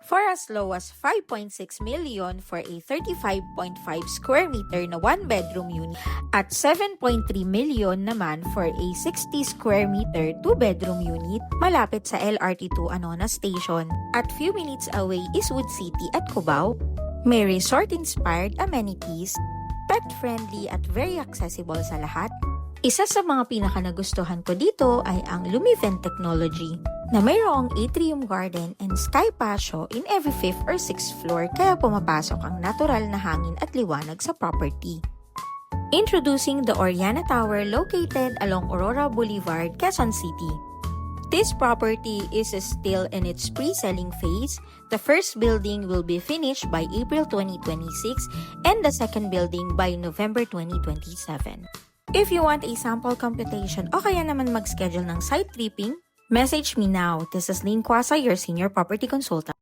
for as low as 5.6 million for a 35.5 square meter na 1-bedroom unit at 7.3 million naman for a 60 square meter 2-bedroom unit malapit sa LRT2 Anona Station at few minutes away is Wood City at Cubao. May resort-inspired amenities, pet-friendly at very accessible sa lahat. Isa sa mga pinaka-nagustuhan ko dito ay ang Lumiven technology na mayroong atrium garden and sky patio in every 5th or 6th floor kaya pumapasok ang natural na hangin at liwanag sa property. Introducing the Oriana Tower located along Aurora Boulevard, Quezon City. This property is still in its pre-selling phase. The first building will be finished by April 2026 and the second building by November 2027. If you want a sample computation o kaya naman mag-schedule ng site tripping, message me now. This is Lynn Quasa, your senior property consultant.